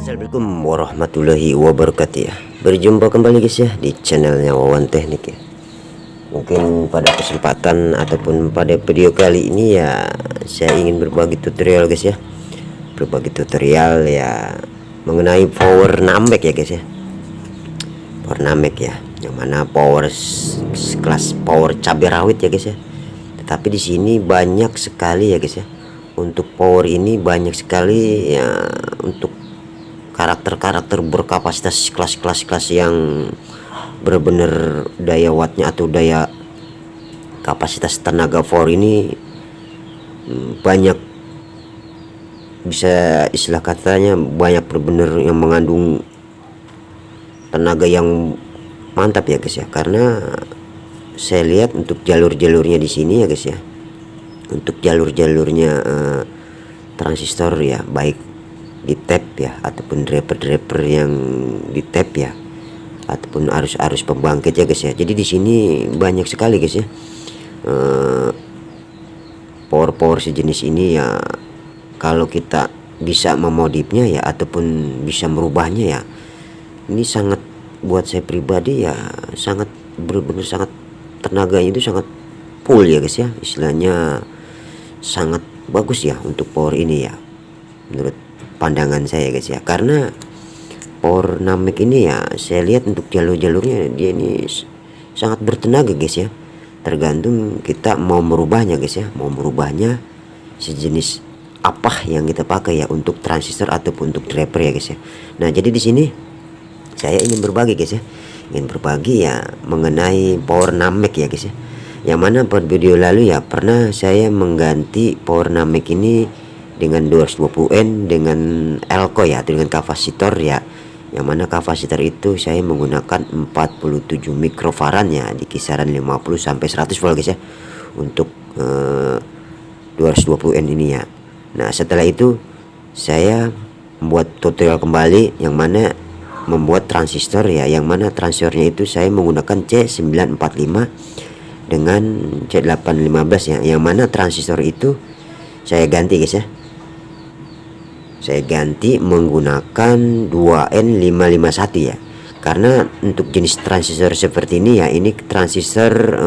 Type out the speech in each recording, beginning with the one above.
Assalamualaikum warahmatullahi wabarakatuh ya. Berjumpa kembali guys ya di channelnya Wawan Teknik ya. Mungkin pada kesempatan ataupun pada video kali ini ya saya ingin berbagi tutorial guys ya. Berbagi tutorial ya mengenai power numbek ya guys ya. Power numbek ya, yang mana power kelas power cabai rawit ya guys ya. Tetapi di sini banyak sekali ya guys ya. Untuk power ini banyak sekali ya, untuk karakter-karakter berkapasitas kelas yang benar-benar daya wattnya atau daya kapasitas tenaga power ini banyak, bisa istilah katanya banyak benar-benar yang mengandung tenaga yang mantap ya guys ya. Karena saya lihat untuk jalur-jalurnya di sini ya guys ya, untuk jalur-jalurnya transistor ya, baik di tap ya ataupun driver yang di tap ya, ataupun arus-arus pembangkit ya guys ya. Jadi di sini banyak sekali guys ya power sejenis ini ya. Kalau kita bisa memodifnya ya ataupun bisa merubahnya ya, ini sangat buat saya pribadi ya sangat benar-benar sangat tenaganya itu sangat full ya guys ya, istilahnya sangat bagus ya untuk power ini ya menurut pandangan saya guys ya. Karena power numbek ini ya saya lihat untuk jalur-jalurnya dia ini sangat bertenaga guys ya, tergantung kita mau merubahnya guys ya, mau merubahnya sejenis apa yang kita pakai ya untuk transistor ataupun untuk driver ya guys ya. Nah jadi di sini saya ingin berbagi guys ya, ingin berbagi ya mengenai power numbek ya guys ya, yang mana pada video lalu ya pernah saya mengganti power numbek ini dengan 220N dengan elko ya, dengan kapasitor ya, yang mana kapasitor itu saya menggunakan 47 mikrofarad ya, di kisaran 50 sampai 100 volt guys ya untuk 220N ini ya. Nah setelah itu saya membuat tutorial kembali yang mana membuat transistor ya, yang mana transistornya itu saya menggunakan C945 dengan C815 ya, yang mana transistor itu saya ganti guys ya, saya ganti menggunakan 2N551 ya. Karena untuk jenis transistor seperti ini ya, ini transistor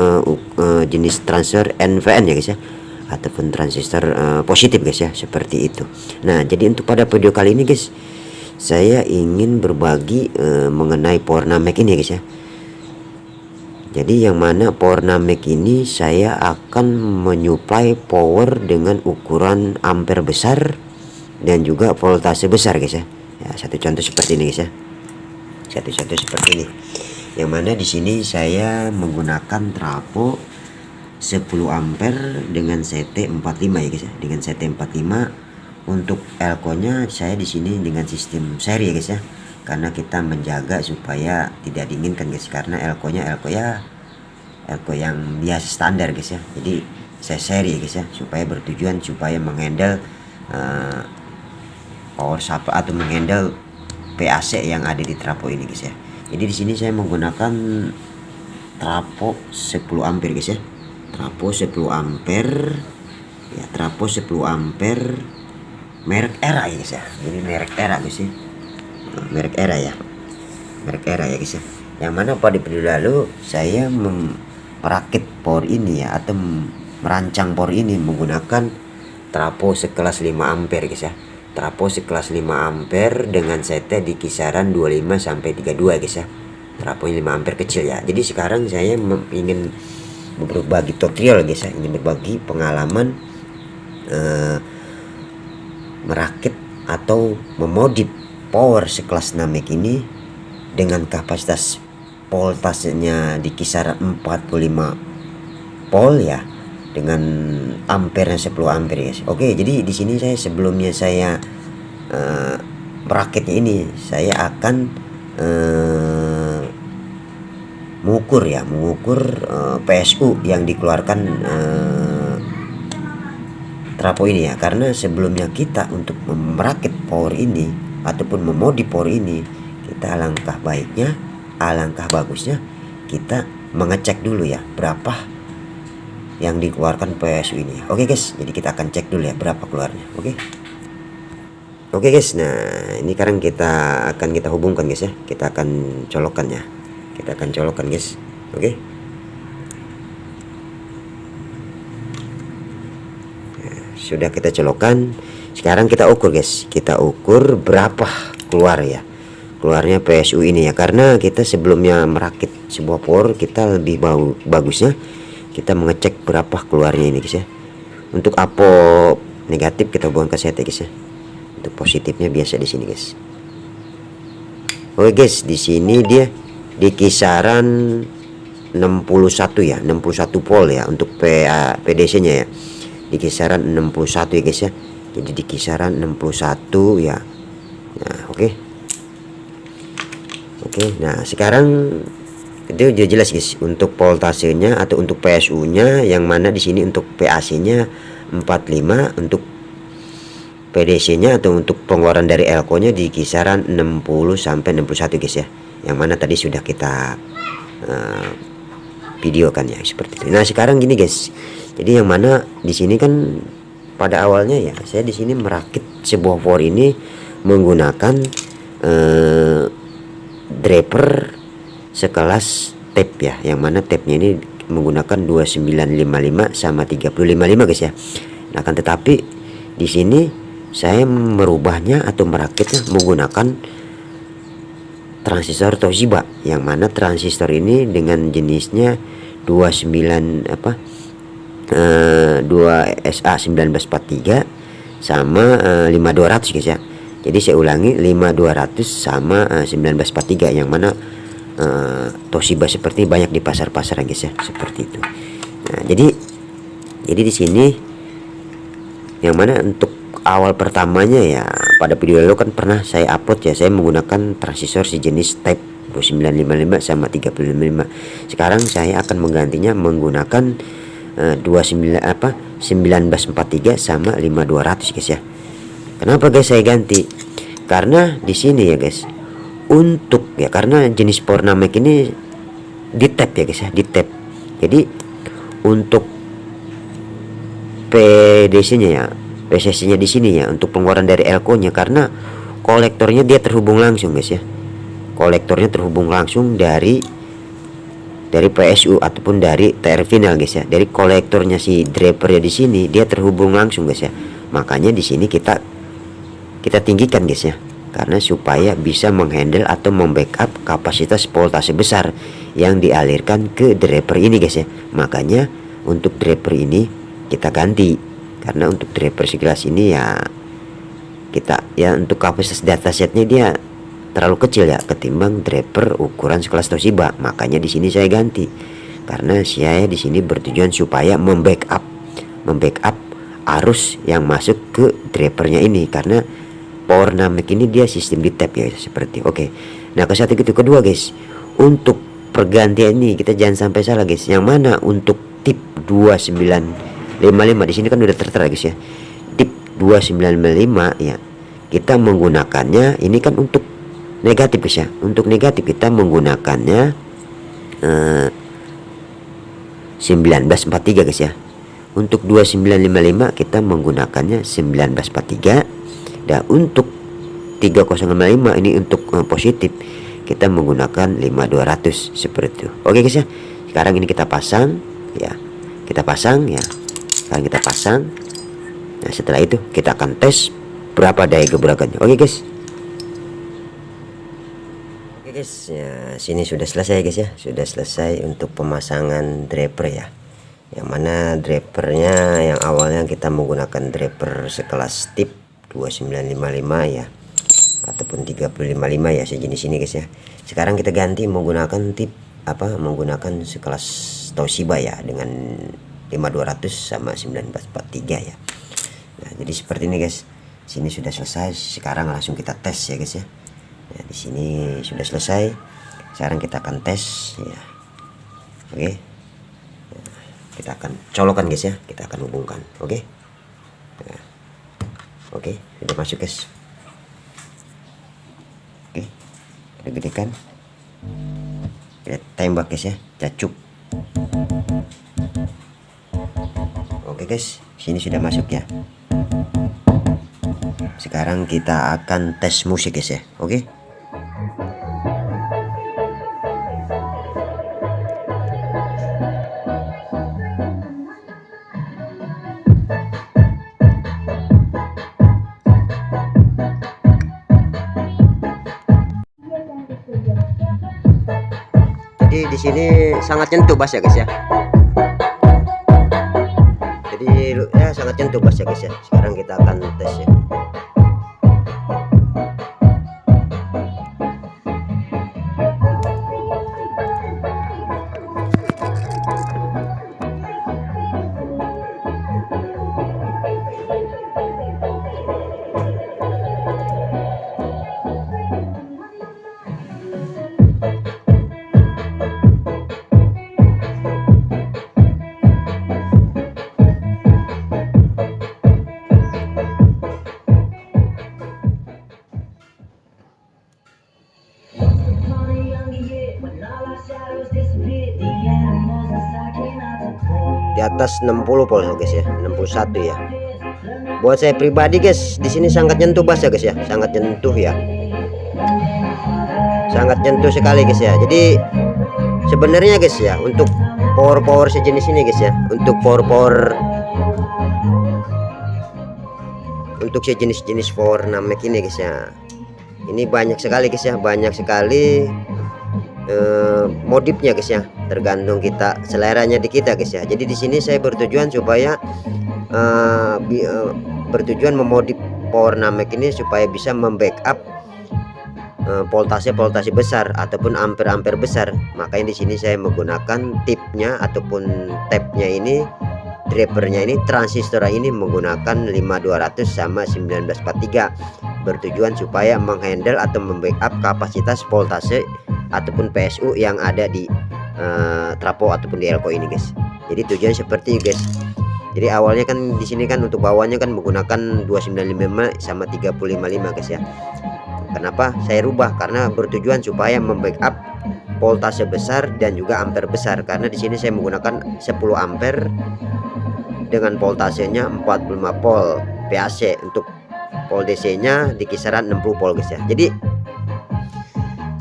jenis transistor NVN ya guys ya, ataupun transistor positif guys ya, seperti itu. Nah jadi untuk pada video kali ini guys, saya ingin berbagi mengenai power numbek ini guys ya. Jadi yang mana power numbek ini saya akan menyuplai power dengan ukuran ampere besar dan juga voltase besar guys ya. Ya satu contoh seperti ini guys ya, satu contoh seperti ini, yang mana di sini saya menggunakan trafo 10 ampere dengan CT45 ya guys ya, dengan CT45. Untuk elko nya saya di sini dengan sistem seri ya guys ya, karena kita menjaga supaya tidak diinginkan guys, karena elko yang biasa standar guys ya. Jadi saya seri ya guys ya, supaya bertujuan supaya menghandle power supply atau menghandle PAC yang ada di trafo ini guys ya. Jadi di sini saya menggunakan trafo 10 ampere guys ya, trafo 10 ampere ya, trafo 10 ampere merek era ya guys ya. Jadi merek era guys ya, merek era ya, merek era ya guys ya. Yang mana pada video lalu saya merakit power ini ya, atau merancang power ini menggunakan trafo sekelas 5 ampere guys ya, trafo sekelas 5 ampere dengan CT di kisaran 25 sampai 32 guys ya, trafo 5 ampere kecil ya. Jadi sekarang saya ingin berbagi tutorial guys ya, ingin berbagi pengalaman merakit atau memodif power sekelas numbek ini dengan kapasitas voltasenya di kisaran 45 volt ya, dengan ampere 10 ampere guys. Oke, jadi di sini saya sebelumnya saya merakitnya ini saya akan mengukur PSU yang dikeluarkan trafo ini ya. Karena sebelumnya kita untuk merakit power ini ataupun memodif power ini, kita alangkah baiknya, alangkah bagusnya kita mengecek dulu ya berapa yang dikeluarkan PSU ini. Oke guys, jadi kita akan cek dulu ya berapa keluarnya. Oke. Oke guys, nah ini sekarang kita hubungkan guys ya, kita akan colokkan ya, kita akan colokkan guys. Oke, nah, sudah kita colokkan. Sekarang kita ukur guys, kita ukur berapa keluarnya PSU ini ya, karena kita sebelumnya merakit sebuah power kita lebih bagusnya kita mengecek berapa keluarnya ini guys ya. Untuk apo negatif kita buang ke set ya guys ya. Untuk positifnya biasa di sini guys. Oke guys, di sini dia di kisaran 61 ya, 61 volt ya untuk PDC nya ya. Di kisaran 61 ya guys ya. Jadi di kisaran 61 ya. Nah, oke. Oke, nah sekarang itu udah jelas guys untuk voltasenya atau untuk PSU nya, yang mana di sini untuk PAC nya 45, untuk PDC nya atau untuk pengeluaran dari elko nya di kisaran 60 sampai 61 guys ya, yang mana tadi sudah kita videokan ya seperti itu. Nah sekarang gini guys, jadi yang mana di sini kan pada awalnya ya saya di sini merakit sebuah power ini menggunakan driver sekelas tape ya, yang mana tape nya ini menggunakan 2955 sama 3055 guys ya. Nah kan tetapi di sini saya merubahnya atau merakitnya menggunakan transistor Toshiba, yang mana transistor ini dengan jenisnya 29 2SA1943 sama 5200 guys ya. Jadi saya ulangi, 5200 sama 1943, yang mana Toshiba seperti banyak di pasar-pasar guys ya, seperti itu. Nah, jadi di sini yang mana untuk awal pertamanya ya, pada video lalu kan pernah saya upload ya, saya menggunakan transistor sejenis type 2955 sama 3055. Sekarang saya akan menggantinya menggunakan 1943 sama 5200 guys ya. Kenapa guys saya ganti? Karena di sini ya guys, untuk ya karena jenis power namek ini di tap ya guys ya, di tap. Jadi untuk PDC nya ya, PCC nya di sini ya, untuk pengeluaran dari elko nya, karena kolektornya dia terhubung langsung guys ya, kolektornya terhubung langsung dari PSU ataupun dari TR final guys ya, dari kolektornya si driver ya di sini dia terhubung langsung guys ya. Makanya di sini kita tinggikan guys ya, karena supaya bisa menghandle atau membackup kapasitas voltase besar yang dialirkan ke driver ini guys ya. Makanya untuk driver ini kita ganti, karena untuk driver sekelas ini ya kita ya untuk kapasitas datasetnya dia terlalu kecil ya ketimbang driver ukuran sekelas Toshiba. Makanya di sini saya ganti, karena saya di sini bertujuan supaya membackup arus yang masuk ke drivernya ini, karena power namek ini dia sistem di tap ya seperti. Oke. Nah ke satu itu kedua guys, untuk pergantian ini kita jangan sampai salah guys, yang mana untuk tip 2955 di sini kan udah tertera guys ya, tip 2955 ya, kita menggunakannya ini kan untuk negatif guys ya. Untuk negatif kita menggunakannya 1943 guys ya. Untuk 2955 kita menggunakannya 1943. Dan untuk 3055 ini untuk positif kita menggunakan 5200 seperti itu. Oke guys ya. Sekarang ini kita pasang ya. Kita pasang ya. Sekarang kita pasang. Nah, setelah itu kita akan tes berapa daya gebrakannya. Oke guys. Oke guys, ya, sini sudah selesai guys ya, sudah selesai untuk pemasangan driver ya. Yang mana drivernya yang awalnya kita menggunakan driver sekelas tip 2955 ya, ataupun 3055 ya, sejenis ini guys ya. Sekarang kita ganti menggunakan tip menggunakan sekelas Toshiba ya, dengan 5200 sama 1943 ya. Nah, jadi seperti ini guys. Sini sudah selesai. Sekarang langsung kita tes ya guys ya. Nah, di sini sudah selesai. Sekarang kita akan tes ya. Oke. Nah, kita akan colokan guys ya. Kita akan hubungkan. Oke. Nah, oke, sudah masuk guys. Oke. Kita gedekan. Kita tembak guys ya. Cacuk. Oke guys, sini sudah masuk ya. Sekarang kita akan tes musik guys ya. Oke. Jadi di sini sangat nyentuh bass ya guys ya. Jadi ya sangat nyentuh bass ya guys ya. Sekarang kita akan tes ya. Di atas 60 volt guys ya, 61 ya. Buat saya pribadi guys, di sini sangat nyentuh bass ya guys ya, sangat nyentuh ya. Sangat nyentuh sekali guys ya. Jadi sebenarnya guys ya, untuk power sejenis ini guys ya, untuk power untuk sejenis power namek ini guys ya. Ini banyak sekali guys ya, banyak sekali modifnya guys ya, tergantung kita seleranya di kita guys ya. Jadi di sini saya bertujuan supaya bertujuan memodif power namek ini supaya bisa membackup voltase besar ataupun ampere besar. Makanya di sini saya menggunakan tipnya ataupun tabnya ini, drivernya ini, transistor ini menggunakan 5200 sama 1943, bertujuan supaya menghandle atau membackup kapasitas voltase ataupun PSU yang ada di trafo ataupun di elko ini guys. Jadi tujuan seperti guys. Jadi awalnya kan di sini kan untuk bawahnya kan menggunakan 2955 sama 355 guys ya. Kenapa saya rubah? Karena bertujuan supaya membackup voltase besar dan juga ampere besar. Karena di sini saya menggunakan 10 ampere dengan voltasenya 45 volt PAC. Untuk volt DC nya di kisaran 60 volt guys ya. Jadi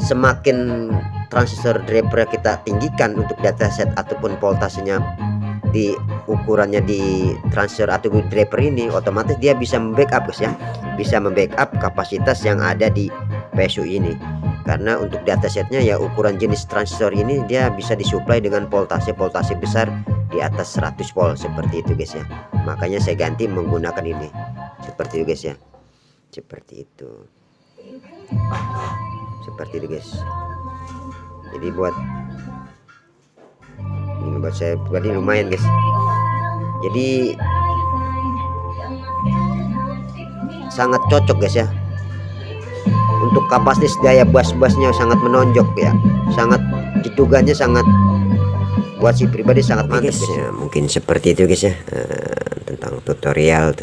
semakin transistor driver kita tinggikan untuk dataset ataupun voltasenya di ukurannya di transistor atau driver ini, otomatis dia bisa membackup guys ya, bisa membackup kapasitas yang ada di PSU ini. Karena untuk datasetnya ya ukuran jenis transistor ini dia bisa disuplai dengan voltase besar di atas 100 volt seperti itu guys ya. Makanya saya ganti menggunakan ini seperti itu guys ya, seperti itu guys. Jadi buat ini buat saya pribadi lumayan guys. Jadi sangat cocok guys ya. Untuk kapasitas daya bass-bassnya sangat menonjol ya, sangat jedugannya sangat, buat si pribadi sangat mantap guys ya. Mungkin seperti itu guys ya, tentang tutorial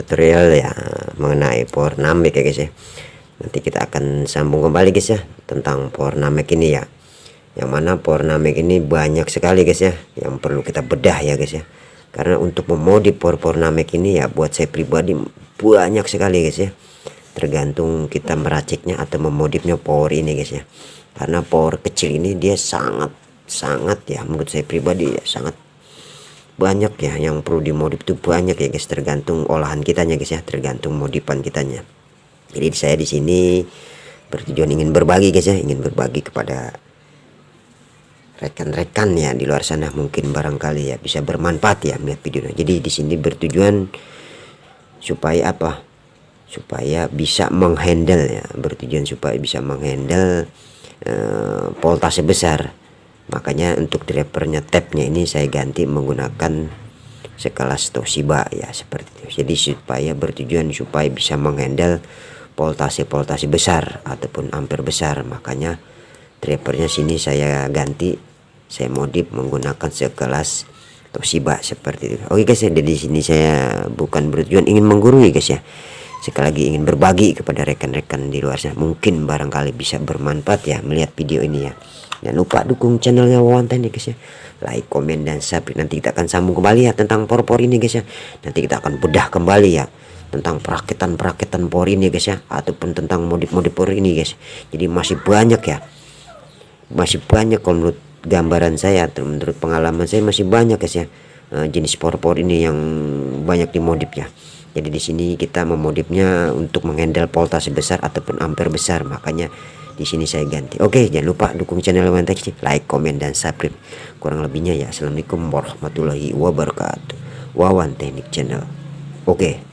ya mengenai power namek ya guys ya. Nanti kita akan sambung kembali guys ya tentang power namek ini ya, yang mana power namek ini banyak sekali guys ya yang perlu kita bedah ya guys ya. Karena untuk memodif power namek ini ya buat saya pribadi banyak sekali guys ya, tergantung kita meraciknya atau memodifnya power ini guys ya. Karena power kecil ini dia sangat ya, menurut saya pribadi ya sangat banyak ya yang perlu dimodif tuh, banyak ya guys, tergantung olahan kitanya guys ya, tergantung modifan kitanya. Jadi saya di sini bertujuan ingin berbagi guys ya, ingin berbagi kepada rekan-rekan ya di luar sana, mungkin barangkali ya bisa bermanfaat ya melihat videonya. Jadi di sini bertujuan supaya apa? Supaya bisa menghandle ya, bertujuan supaya bisa menghandle voltase besar. Makanya untuk drivernya tabnya ini saya ganti menggunakan sekelas Toshiba ya, seperti itu. Jadi supaya bertujuan supaya bisa menghandle voltase besar ataupun ampere besar. Makanya drivernya sini saya ganti, saya modif menggunakan sekelas Toshiba seperti itu. Oke guys ya, di sini saya bukan bertujuan ingin menggurui guys ya, sekali lagi ingin berbagi kepada rekan-rekan di luar sana, mungkin barangkali bisa bermanfaat ya melihat video ini ya. Jangan lupa dukung channelnya Wawan Teknik guys ya, like, komen, dan subscribe. Nanti kita akan sambung kembali ya tentang power ini guys ya. Nanti kita akan bedah kembali ya tentang perakitan power ini guys ya, ataupun tentang modif power ini guys. Jadi masih banyak ya, masih banyak kalau menurut gambaran saya atau menurut pengalaman saya masih banyak guys ya, jenis power ini yang banyak dimodif ya. Jadi di sini kita memodifnya untuk menghandle voltase besar ataupun ampere besar, makanya di sini saya ganti. Oke, jangan lupa dukung channel Wawan Teknik, like, komen, dan subscribe. Kurang lebihnya ya, assalamualaikum warahmatullahi wabarakatuh. Wawan Teknik Channel. Oke.